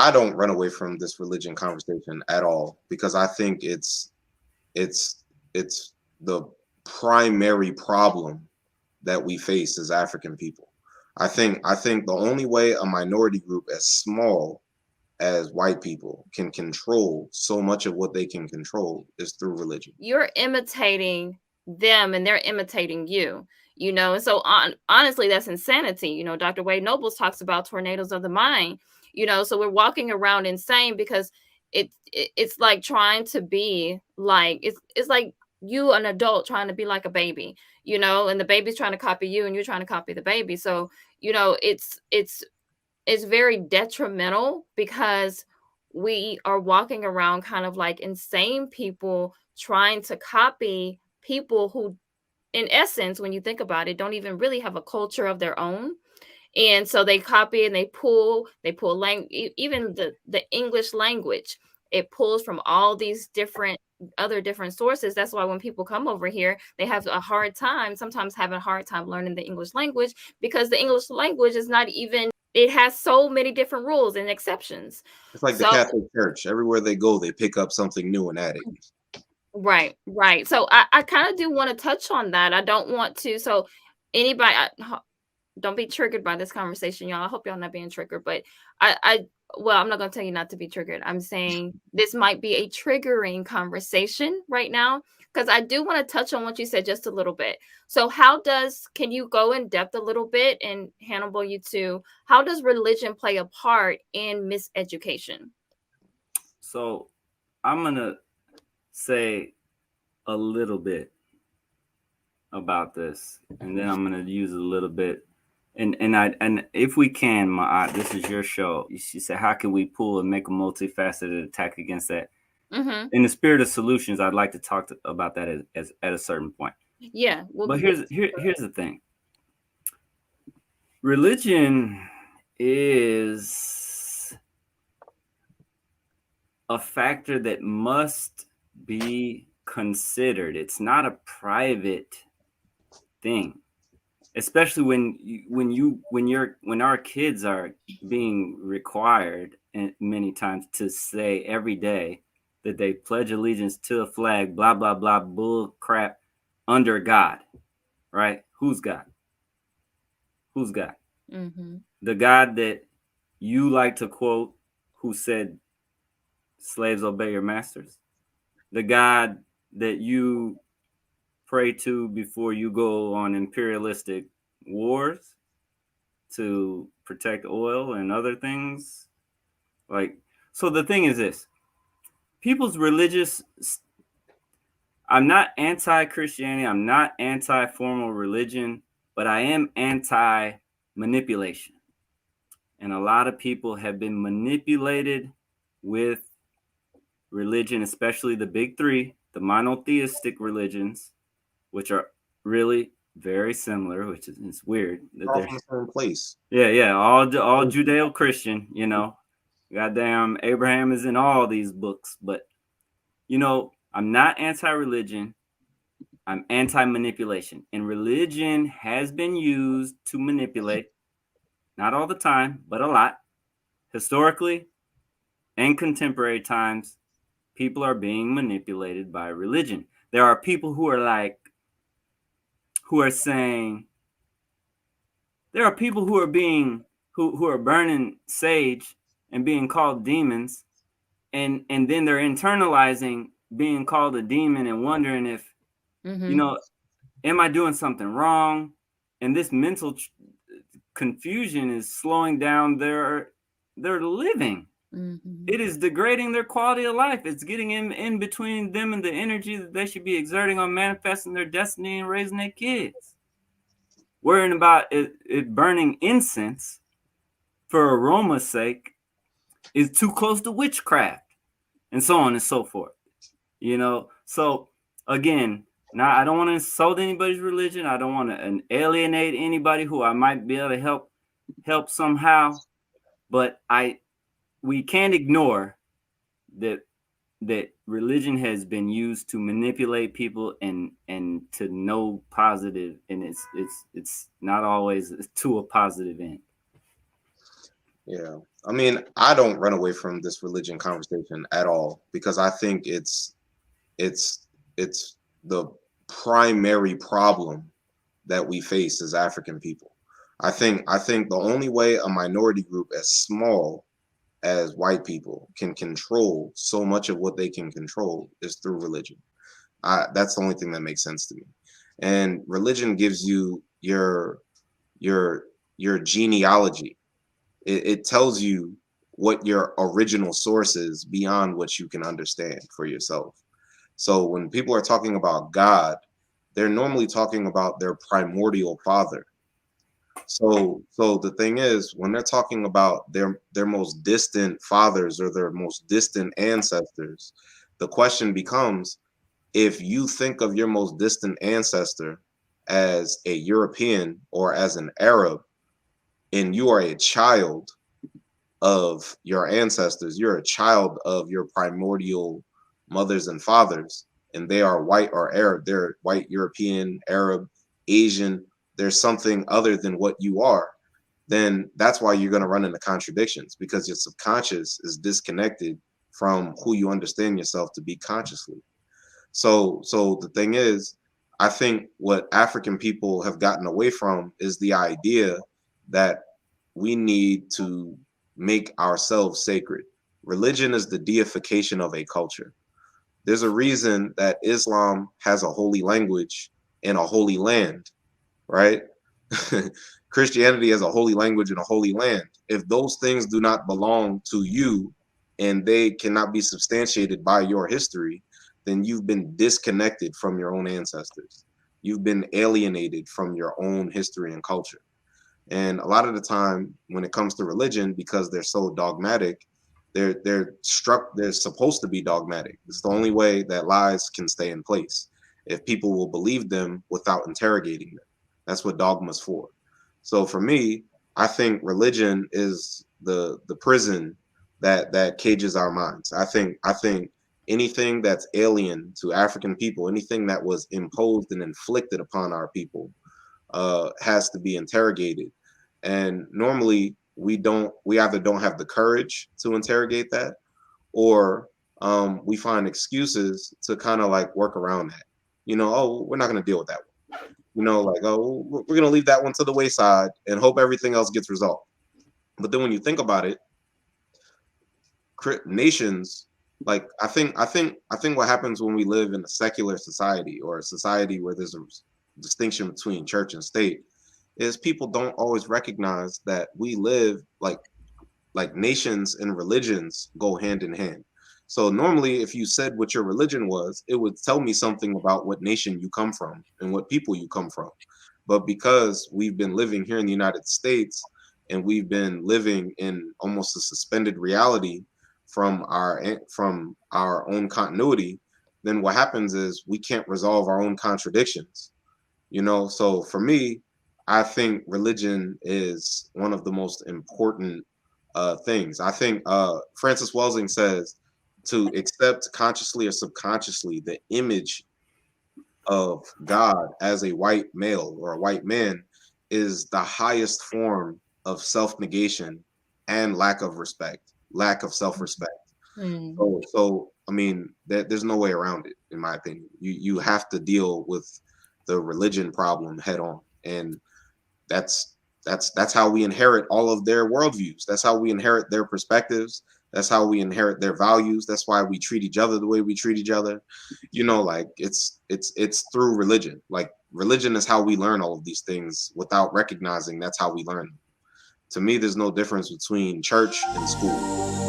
I don't run away from this religion conversation at all, because I think it's it's the primary problem that we face as African people. I think the only way a minority group as small as white people can control so much of what they can control is through religion. You're imitating them and they're imitating you, and so honestly, that's insanity. Dr. Wade Nobles talks about tornadoes of the mind. So we're walking around insane because it's like trying to be like, it's like you, an adult, trying to be like a baby, and the baby's trying to copy you and you're trying to copy the baby. So it's very detrimental because we are walking around kind of like insane people trying to copy people who, in essence, when you think about it, don't even really have a culture of their own. And so they copy and they pull even the English language. It pulls from all these different sources. That's why when people come over here, they have a hard time, sometimes having a hard time learning the English language, because the English language is not even, it has so many different rules and exceptions. It's like the So Catholic Church. Everywhere they go, they pick up something new and add it. right. So I kind of do want to touch on that. I don't want to. So anybody, don't be triggered by this conversation, y'all. I hope y'all not being triggered, but I well, I'm not gonna tell you not to be triggered. I'm saying this might be a triggering conversation right now, because I do want to touch on what you said just a little bit. So can you go in depth a little bit, and Hannibal, you too, how does religion play a part in miseducation? So I'm gonna say a little bit about this, and then I'm gonna use a little bit. And if we can, this is your show. She said, "How can we pull and make a multifaceted attack against that?" Mm-hmm. In the spirit of solutions, I'd like to talk about that as at a certain point. Yeah. But here's the thing: religion is a factor that must be considered. It's not a private thing, especially when our kids are being required, and many times, to say every day that they pledge allegiance to a flag, blah blah blah, bull crap, under God, right? Who's God? Who's God? Mm-hmm. The God that you like to quote, who said, "Slaves, obey your masters." The God that you pray to before you go on imperialistic wars to protect oil and other things. Like, so the thing is this: people's religious, I'm not anti-Christianity, I'm not anti-formal religion, but I am anti-manipulation. And a lot of people have been manipulated with religion, especially the big three, the monotheistic religions, which are really very similar, which is, it's weird that All they're, from the same place. yeah, all Judeo-Christian, goddamn Abraham is in all these books. But I'm not anti-religion, I'm anti-manipulation, and religion has been used to manipulate, not all the time, but a lot. Historically and contemporary times, people are being manipulated by religion. There are people who are saying, there are people who are who are burning sage and being called demons, and then they're internalizing being called a demon and wondering if, Mm-hmm. am I doing something wrong? And this mental confusion is slowing down their living. Mm-hmm. It is degrading their quality of life. It's getting in between them and the energy that they should be exerting on manifesting their destiny and raising their kids. Worrying about it burning incense for aroma's sake is too close to witchcraft, and so on and so forth. So again, now I don't want to insult anybody's religion. I don't want to alienate anybody who I might be able to help somehow. But we can't ignore that religion has been used to manipulate people and to no positive, and it's not always to a positive end. Yeah. I mean, I don't run away from this religion conversation at all because I think it's it's the primary problem that we face as African people. I think the only way a minority group as small as white people can control so much of what they can control is through religion. That's the only thing that makes sense to me. And religion gives you your your genealogy. It tells you what your original source is beyond what you can understand for yourself. So when people are talking about God, they're normally talking about their primordial father. So the thing is, when they're talking about their most distant fathers or their most distant ancestors, the question becomes, if you think of your most distant ancestor as a European or as an Arab, and you are a child of your ancestors, you're a child of your primordial mothers and fathers, and they are white or Arab, they're white, European, Arab, Asian, there's something other than what you are, then that's why you're going to run into contradictions because your subconscious is disconnected from who you understand yourself to be consciously. So the thing is, I think what African people have gotten away from is the idea that we need to make ourselves sacred. Religion is the deification of a culture. There's a reason that Islam has a holy language and a holy land, right? Christianity has a holy language and a holy land. If those things do not belong to you and they cannot be substantiated by your history, then you've been disconnected from your own ancestors. You've been alienated from your own history and culture. And a lot of the time, when it comes to religion, because they're so dogmatic, they're supposed to be dogmatic. It's the only way that lies can stay in place. If people will believe them without interrogating them, that's what dogma's for. So for me, I think religion is the prison that cages our minds. I think anything that's alien to African people, anything that was imposed and inflicted upon our people, has to be interrogated. And normally we either don't have the courage to interrogate that, or we find excuses to kind of like work around that. Oh, we're not going to deal with that one. Like, oh, we're going to leave that one to the wayside and hope everything else gets resolved. But then when you think about it, nations, like I think what happens when we live in a secular society or a society where there's a distinction between church and state is people don't always recognize that we live like nations and religions go hand in hand. So normally if you said what your religion was, it would tell me something about what nation you come from and what people you come from. But because we've been living here in the United States and we've been living in almost a suspended reality from our own continuity, then what happens is we can't resolve our own contradictions. So for me, I think religion is one of the most important things. I think Francis Welsing says to accept consciously or subconsciously the image of God as a white male or a white man is the highest form of self-negation and lack of respect, lack of self-respect. Mm. So I mean, there's no way around it, in my opinion. You have to deal with the religion problem head on, and that's how we inherit all of their worldviews. That's how we inherit their perspectives. That's how we inherit their values. That's why we treat each other the way we treat each other. Like it's through religion. Like religion is how we learn all of these things without recognizing that's how we learn them. To me, there's no difference between church and school.